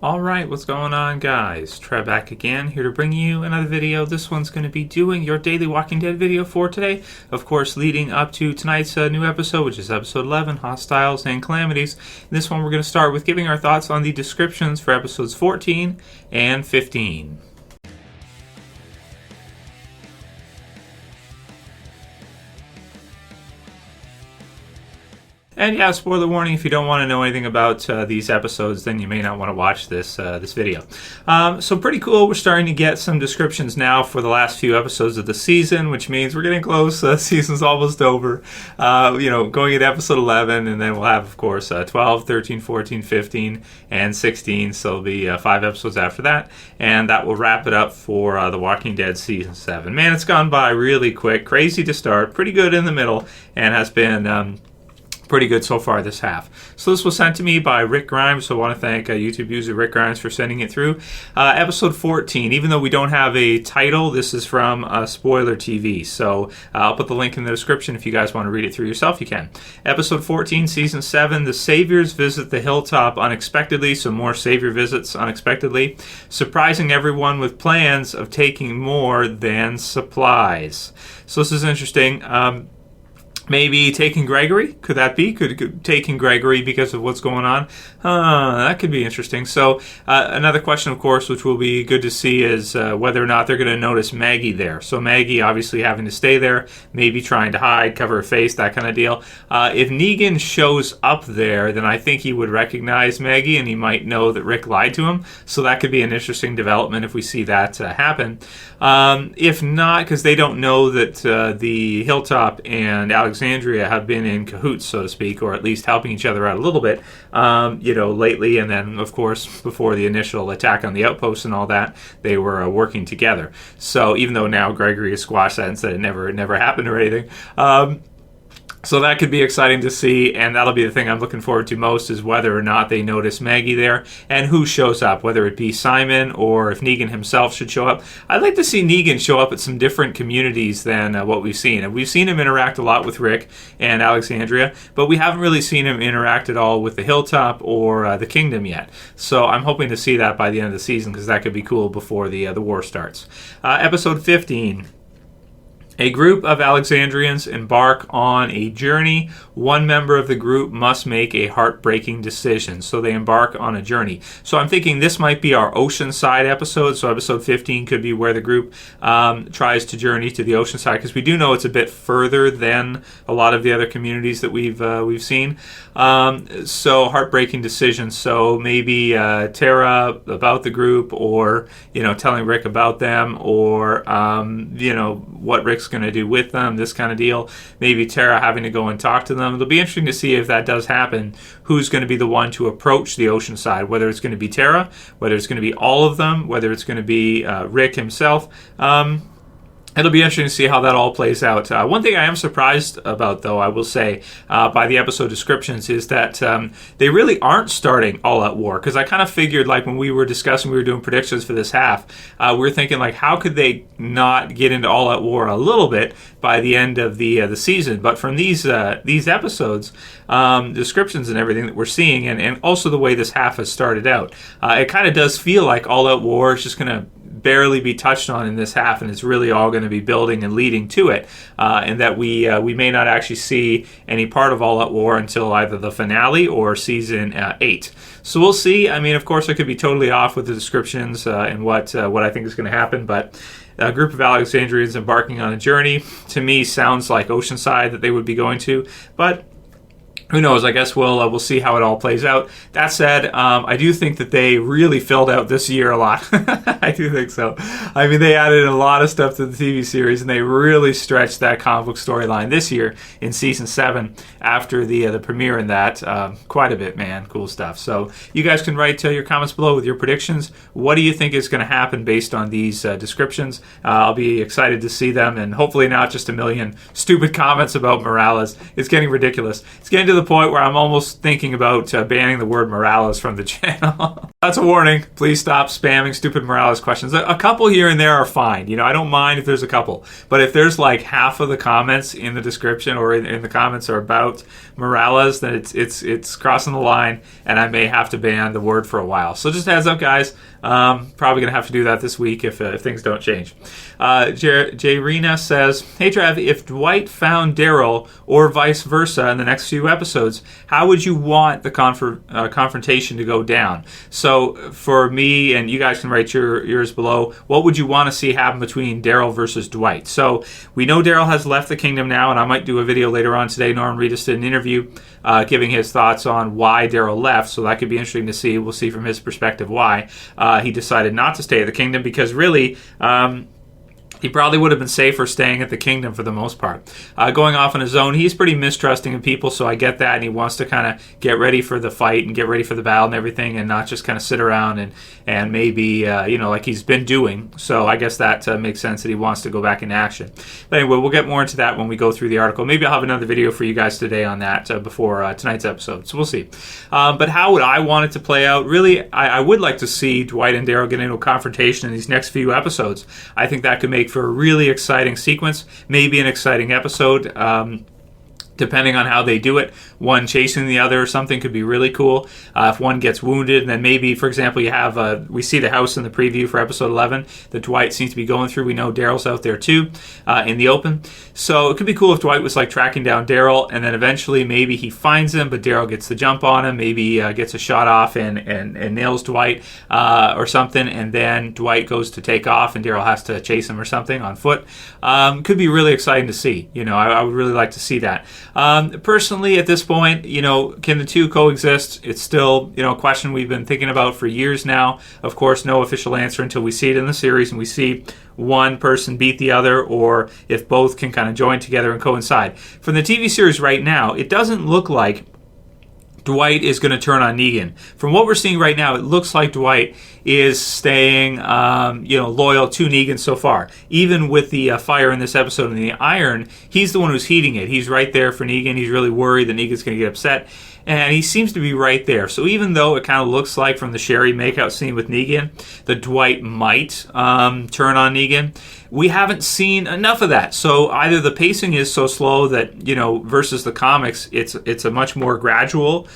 Alright, what's going on, guys? Trev back again, here to bring you another video. This one's going to be doing your daily Walking Dead video for today. Of course, leading up to tonight's new episode, which is episode 11, Hostiles and Calamities. In this one, we're going to start with giving our thoughts on the descriptions for episodes 14 and 15. And yeah, spoiler warning, if you don't want to know anything about these episodes, then you may not want to watch this video. So pretty cool, we're starting to get some descriptions now for the last few episodes of the season, which means we're getting close, season's almost over. Going into episode 11, and then we'll have, of course, 12, 13, 14, 15, and 16, so there'll be 5 episodes after that, and that will wrap it up for The Walking Dead Season 7. Man, it's gone by really quick, crazy to start, pretty good in the middle, and has been pretty good so far this half. So this was sent to me by Rick Grimes, so I want to thank YouTube user Rick Grimes for sending it through. Episode 14, even though we don't have a title, this is from Spoilertv, so I'll put the link in the description if you guys want to read it through yourself, you can. Episode 14, Season 7, the Saviors visit the Hilltop unexpectedly, so more Savior visits unexpectedly, surprising everyone with plans of taking more than supplies. So this is interesting. Maybe taking Gregory? Could that be? Could taking Gregory because of what's going on? That could be interesting. So another question, of course, which will be good to see is whether or not they're going to notice Maggie there. So Maggie obviously having to stay there, maybe trying to hide, cover her face, that kind of deal. If Negan shows up there, then I think he would recognize Maggie and he might know that Rick lied to him. So that could be an interesting development if we see that happen. If not, because they don't know that the Hilltop and Alexandria have been in cahoots, so to speak, or at least helping each other out a little bit, lately, and then, of course, before the initial attack on the outpost and all that, they were working together. So even though now Gregory has squashed that and said it never happened or anything, so that could be exciting to see, and that'll be the thing I'm looking forward to most, is whether or not they notice Maggie there, and who shows up, whether it be Simon or if Negan himself should show up. I'd like to see Negan show up at some different communities than what we've seen. And we've seen him interact a lot with Rick and Alexandria, but we haven't really seen him interact at all with the Hilltop or the Kingdom yet. So I'm hoping to see that by the end of the season, because that could be cool before the war starts. Episode 15. A group of Alexandrians embark on a journey. One member of the group must make a heartbreaking decision. So they embark on a journey. So I'm thinking this might be our Oceanside episode. So episode 15 could be where the group tries to journey to the Oceanside, because we do know it's a bit further than a lot of the other communities that we've seen. So heartbreaking decision. So maybe Tara about the group, or telling Rick about them, or what Rick's going to do with them, this kind of deal. Maybe Tara having to go and talk to them. It'll be interesting to see if that does happen, who's going to be the one to approach the Oceanside, whether it's going to be Tara, whether it's going to be all of them, whether it's going to be Rick himself. It'll be interesting to see how that all plays out. One thing I am surprised about, though, I will say, by the episode descriptions, is that they really aren't starting all-out war. Because I kind of figured, like, when we were doing predictions for this half, we were thinking, like, how could they not get into all-out war a little bit by the end of the season? But from these episodes, descriptions and everything that we're seeing, and also the way this half has started out, it kind of does feel like all-out war is just going to barely be touched on in this half, and it's really all going to be building and leading to it, and that we may not actually see any part of All Out War until either the finale or season 8. So we'll see. I mean, of course, I could be totally off with the descriptions and what I think is going to happen, but a group of Alexandrians embarking on a journey, to me, sounds like Oceanside that they would be going to, but who knows? I guess we'll see how it all plays out. That said, I do think that they really filled out this year a lot. I do think so. I mean, they added a lot of stuff to the TV series, and they really stretched that comic book storyline this year in Season 7 after the premiere in that. Quite a bit, man. Cool stuff. So you guys can write your comments below with your predictions. What do you think is going to happen based on these descriptions? I'll be excited to see them, and hopefully not just a million stupid comments about Morales. It's getting ridiculous. It's getting to the point where I'm almost thinking about banning the word Morales from the channel. That's a warning. Please stop spamming stupid Morales questions. A couple here and there are fine. I don't mind if there's a couple. But if there's like half of the comments in the description or in the comments are about Morales, then it's crossing the line, and I may have to ban the word for a while. So just heads up, guys. Probably going to have to do that this week if things don't change. Jayrina says, "Hey Trev, if Dwight found Daryl or vice versa in the next few episodes, how would you want the confrontation to go down?" So for me, and you guys can write yours below, what would you want to see happen between Daryl versus Dwight? So we know Daryl has left the kingdom now, and I might do a video later on today. Norman Reedus did an interview giving his thoughts on why Daryl left, so that could be interesting to see. We'll see from his perspective why he decided not to stay at the kingdom, because really he probably would have been safer staying at the kingdom for the most part. Going off on his own, he's pretty mistrusting of people, so I get that, and he wants to kind of get ready for the fight and get ready for the battle and everything, and not just kind of sit around and maybe, like he's been doing. So I guess that makes sense that he wants to go back into action. But anyway, we'll get more into that when we go through the article. Maybe I'll have another video for you guys today on that before tonight's episode, so we'll see. But how would I want it to play out? Really, I would like to see Dwight and Daryl get into a confrontation in these next few episodes. I think that could make for a really exciting sequence, maybe an exciting episode, depending on how they do it. One chasing the other or something could be really cool. If one gets wounded, and then maybe, for example, you have we see the house in the preview for episode 11 that Dwight seems to be going through. We know Daryl's out there too, in the open. So it could be cool if Dwight was like tracking down Daryl, and then eventually maybe he finds him, but Daryl gets the jump on him. Maybe gets a shot off and nails Dwight or something, and then Dwight goes to take off, and Daryl has to chase him or something on foot. Could be really exciting to see. I would really like to see that. Personally, at this point, can the two coexist? It's still, a question we've been thinking about for years now. Of course, no official answer until we see it in the series and we see one person beat the other, or if both can kind of join together and coincide. From the TV series right now, it doesn't look like Dwight is going to turn on Negan. From what we're seeing right now, it looks like Dwight is staying, loyal to Negan so far. Even with the fire in this episode and the iron, he's the one who's heating it. He's right there for Negan. He's really worried that Negan's going to get upset, and he seems to be right there. So even though it kind of looks like from the Sherry makeout scene with Negan that Dwight might turn on Negan, we haven't seen enough of that. So either the pacing is so slow that, versus the comics, it's a much more gradual,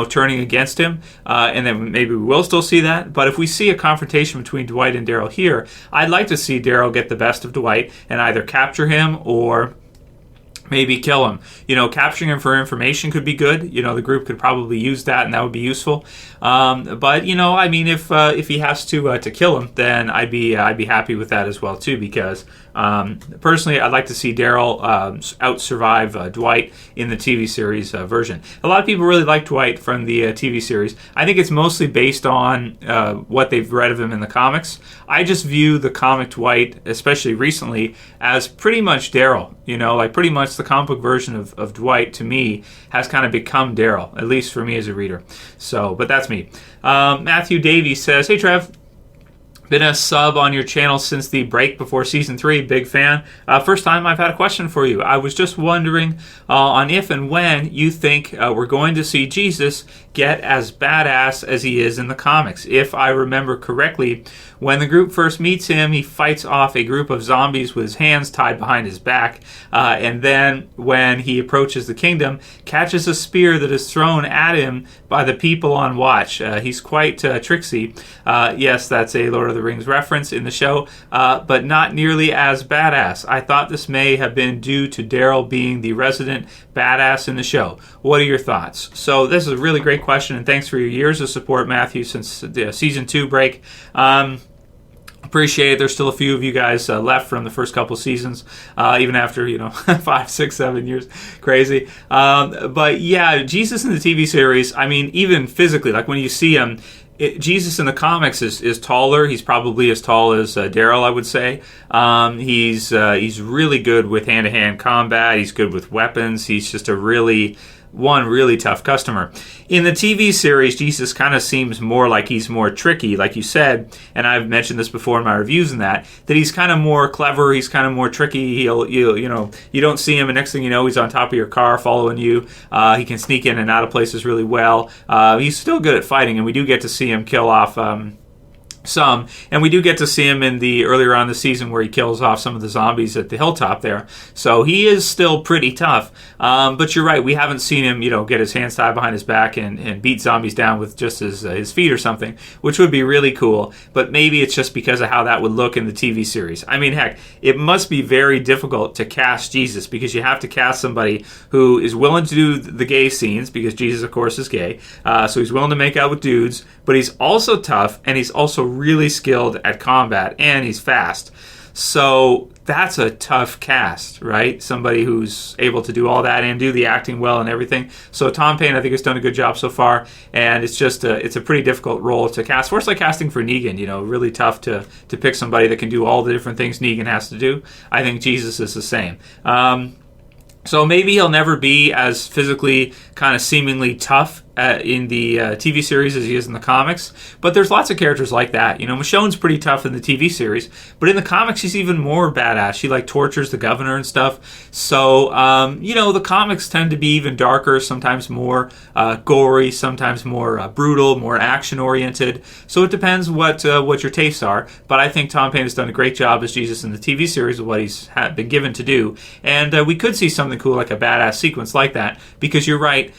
turning against him, and then maybe we will still see that. But if we see a confrontation between Dwight and Daryl here, I'd like to see Daryl get the best of Dwight and either capture him or maybe kill him. Capturing him for information could be good. The group could probably use that, and that would be useful. But if he has to kill him, then I'd be happy with that as well too. Because personally, I'd like to see Daryl out-survive Dwight in the TV series version. A lot of people really like Dwight from the TV series. I think it's mostly based on what they've read of him in the comics. I just view the comic Dwight, especially recently, as pretty much Daryl. Pretty much the comic book version of Dwight, to me, has kind of become Daryl, at least for me as a reader. So, but that's me. Matthew Davey says, "Hey Trev, been a sub on your channel since the break before season 3. Big fan. First time I've had a question for you. I was just wondering on if and when you think we're going to see Jesus get as badass as he is in the comics. If I remember correctly, when the group first meets him, he fights off a group of zombies with his hands tied behind his back, and then when he approaches the kingdom, catches a spear that is thrown at him by the people on watch. He's quite tricksy. Yes, that's a Lord of the Rings reference in the show, but not nearly as badass. I thought this may have been due to Daryl being the resident badass in the show. What are your thoughts?" So this is a really great question, and thanks for your years of support, Matthew, since the season 2 break. Appreciate it. There's still a few of you guys left from the first couple seasons, even after 5, 6, 7 years. Crazy. But yeah, Jesus in the TV series, even physically, like when you see him, Jesus in the comics is taller. He's probably as tall as Daryl, I would say. He's really good with hand-to-hand combat. He's good with weapons. He's just a really one really tough customer. In the TV series, Jesus kind of seems more like he's more tricky, like you said, and I've mentioned this before in my reviews and that he's kind of more clever, he's kind of more tricky. You don't see him, and next thing you know, he's on top of your car following you. He can sneak in and out of places really well. He's still good at fighting, and we do get to see him kill off some, and we do get to see him in the earlier on in the season where he kills off some of the zombies at the hilltop there. So he is still pretty tough. But you're right, we haven't seen him, get his hands tied behind his back and beat zombies down with just his feet or something, which would be really cool. But maybe it's just because of how that would look in the TV series. I mean, heck, it must be very difficult to cast Jesus, because you have to cast somebody who is willing to do the gay scenes, because Jesus, of course, is gay. So he's willing to make out with dudes, but he's also tough, and he's also really skilled at combat, and he's fast. So that's a tough cast, right? Somebody who's able to do all that and do the acting well and everything. So Tom Payne, I think, has done a good job so far, and it's just it's a pretty difficult role to cast. First, like casting for Negan, really tough to pick somebody that can do all the different things Negan has to do. I think Jesus is the same. So maybe he'll never be as physically kind of seemingly tough in the TV series as he is in the comics. But there's lots of characters like that. Michonne's pretty tough in the TV series, but in the comics she's even more badass. She tortures the governor and stuff. So, the comics tend to be even darker, sometimes more gory, sometimes more brutal, more action-oriented. So it depends what your tastes are. But I think Tom Payne has done a great job as Jesus in the TV series with what he's been given to do. And we could see something cool like a badass sequence like that, because you're right,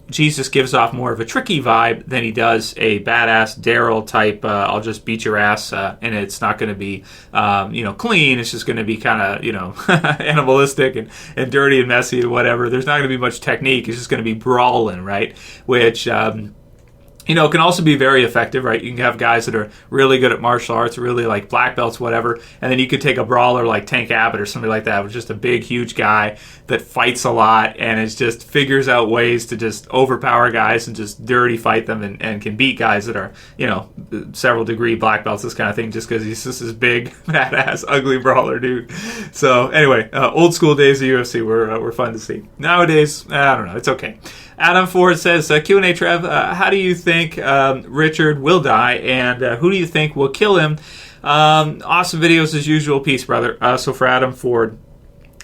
Jesus gives off more of a tricky vibe than he does a badass Daryl type, I'll just beat your ass, and it's not going to be, clean. It's just going to be kind of, animalistic and dirty and messy and whatever. There's not going to be much technique. It's just going to be brawling, right? Which, can also be very effective, right? You can have guys that are really good at martial arts, really like black belts, whatever, and then you could take a brawler like Tank Abbott or somebody like that, who's just a big, huge guy that fights a lot and is just figures out ways to just overpower guys and just dirty fight them and can beat guys that are, several degree black belts, this kind of thing, just because he's just this big, badass, ugly brawler dude. So anyway, old school days of UFC were fun to see. Nowadays, I don't know, it's okay. Adam Ford says, Q&A Trev, how do you think Richard will die, and who do you think will kill him? Awesome videos as usual. Peace, brother. So for Adam Ford.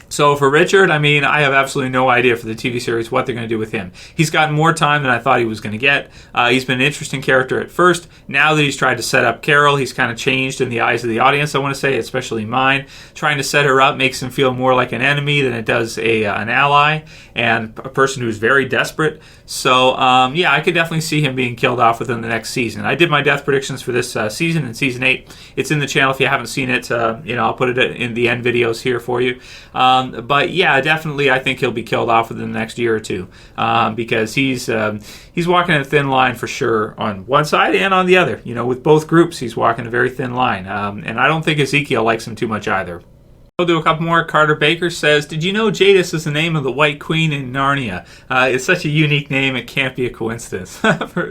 So for Richard, I have absolutely no idea for the TV series what they're going to do with him. He's gotten more time than I thought he was going to get. He's been an interesting character at first. Now that he's tried to set up Carol, he's kind of changed in the eyes of the audience, I want to say, especially mine. Trying to set her up makes him feel more like an enemy than it does an ally and a person who's very desperate. So, I could definitely see him being killed off within the next season. I did my death predictions for this season in Season 8. It's in the channel if you haven't seen it. I'll put it in the end videos here for you. But yeah, definitely I think he'll be killed off within the next year or two, because he's walking a thin line for sure on one side and on the other. With both groups, he's walking a very thin line. And I don't think Ezekiel likes him too much either. We'll do a couple more. Carter Baker says, did you know Jadis is the name of the White Queen in Narnia? It's such a unique name, it can't be a coincidence.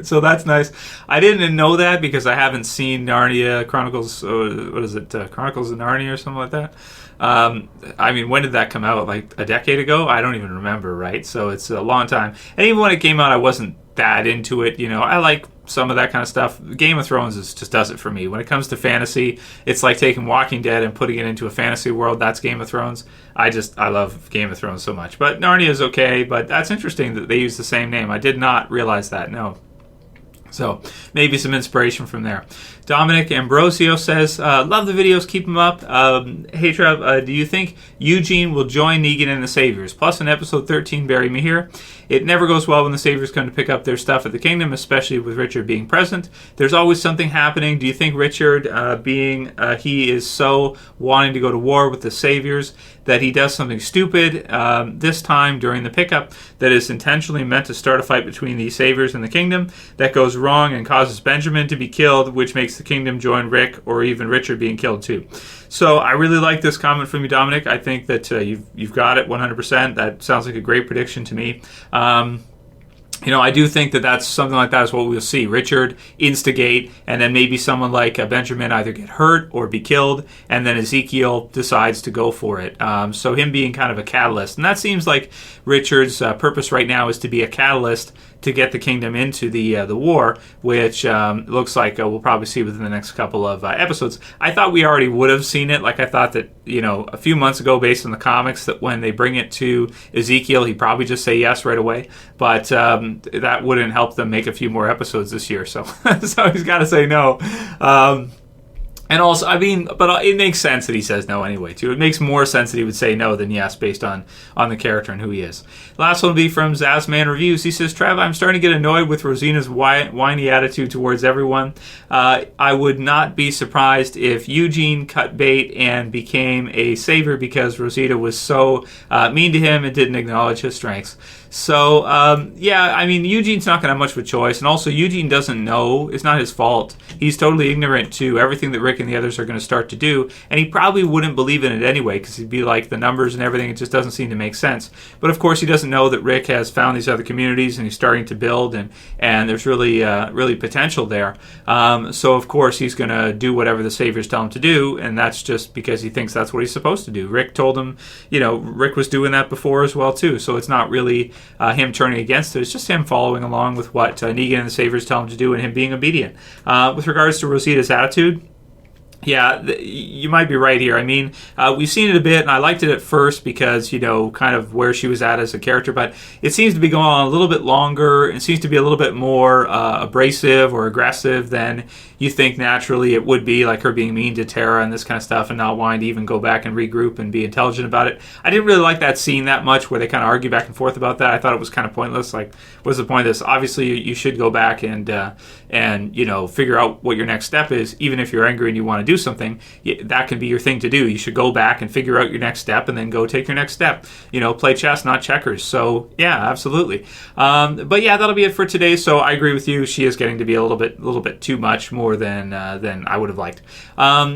So that's nice. I didn't know that because I haven't seen Narnia Chronicles, Chronicles of Narnia or something like that. When did that come out? Like a decade ago? I don't even remember, right? So it's a long time. And even when it came out, I wasn't that into it. I like some of that kind of stuff. Game of Thrones just does it for me. When it comes to fantasy, it's like taking Walking Dead and putting it into a fantasy world. That's Game of Thrones. I love Game of Thrones so much. But Narnia is okay, but that's interesting that they use the same name. I did not realize that, no. So maybe some inspiration from there. Dominic Ambrosio says, love the videos, keep them up. Hey Trev, do you think Eugene will join Negan and the Saviors? Plus in episode 13, Bury Me Here. It never goes well when the Saviors come to pick up their stuff at the Kingdom, especially with Richard being present. There's always something happening. Do you think Richard, he is so wanting to go to war with the Saviors that he does something stupid this time during the pickup that is intentionally meant to start a fight between the Saviors and the Kingdom that goes wrong and causes Benjamin to be killed, which makes the Kingdom join Rick or even Richard being killed too? So I really like this comment from you, Dominic. I think that you've got it 100%. That sounds like a great prediction to me. I do think that that's something like that is what we'll see. Richard instigate, and then maybe someone like Benjamin either get hurt or be killed, and then Ezekiel decides to go for it. So him being kind of a catalyst. And that seems like Richard's purpose right now is to be a catalyst to get the kingdom into the war, which looks like we'll probably see within the next couple of episodes. I thought we already would have seen it. Like I thought that, a few months ago, based on the comics, that when they bring it to Ezekiel, he'd probably just say yes right away. But that wouldn't help them make a few more episodes this year. So, so he's got to say no. And also, but it makes sense that he says no anyway, too. It makes more sense that he would say no than yes, based on the character and who he is. Last one will be from Zazman Reviews. He says, Trev, I'm starting to get annoyed with Rosina's whiny attitude towards everyone. I would not be surprised if Eugene cut bait and became a savior because Rosita was so mean to him and didn't acknowledge his strengths. So, Eugene's not going to have much of a choice. And also, Eugene doesn't know. It's not his fault. He's totally ignorant to everything that Rick and the others are going to start to do. And he probably wouldn't believe in it anyway, because he'd be like, the numbers and everything, it just doesn't seem to make sense. But of course, he doesn't know that Rick has found these other communities and he's starting to build, and there's really potential there. So, of course, he's going to do whatever the Saviors tell him to do, and that's just because he thinks that's what he's supposed to do. Rick told him, Rick was doing that before as well, too. So it's not really him turning against it. It's just him following along with what Negan and the Saviors tell him to do and him being obedient. With regards to Rosita's attitude, yeah, you might be right here. We've seen it a bit, and I liked it at first because, kind of where she was at as a character, but it seems to be going on a little bit longer. It seems to be a little bit more abrasive or aggressive than you think naturally it would be, like her being mean to Tara and this kind of stuff and not wanting to even go back and regroup and be intelligent about it. I didn't really like that scene that much where they kind of argue back and forth about that. I thought it was kind of pointless. Like, what's the point of this? Obviously, you should go back and figure out what your next step is, even if you're angry and you want to do something. That can be your thing to do. You should go back and figure out your next step and then go take your next step. Play chess, not checkers. So yeah, absolutely. But yeah, that'll be it for today. So I agree with you. She is getting to be a little bit too much more than I would have liked.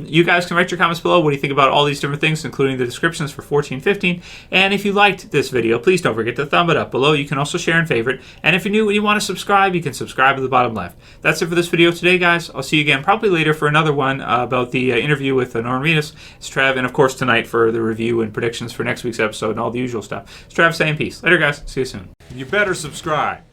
You guys can write your comments below. What do you think about all these different things, including the descriptions for 14-15? And if you liked this video, please don't forget to thumb it up below. You can also share and favorite. And if you're new and you want to subscribe, you can subscribe at the bottom left. That's it for this video today, guys. I'll see you again probably later for another one about the interview with Norman Reedus. It's Trev, and of course tonight for the review and predictions for next week's episode and all the usual stuff. It's Trev saying peace. Later, guys. See you soon. You better subscribe.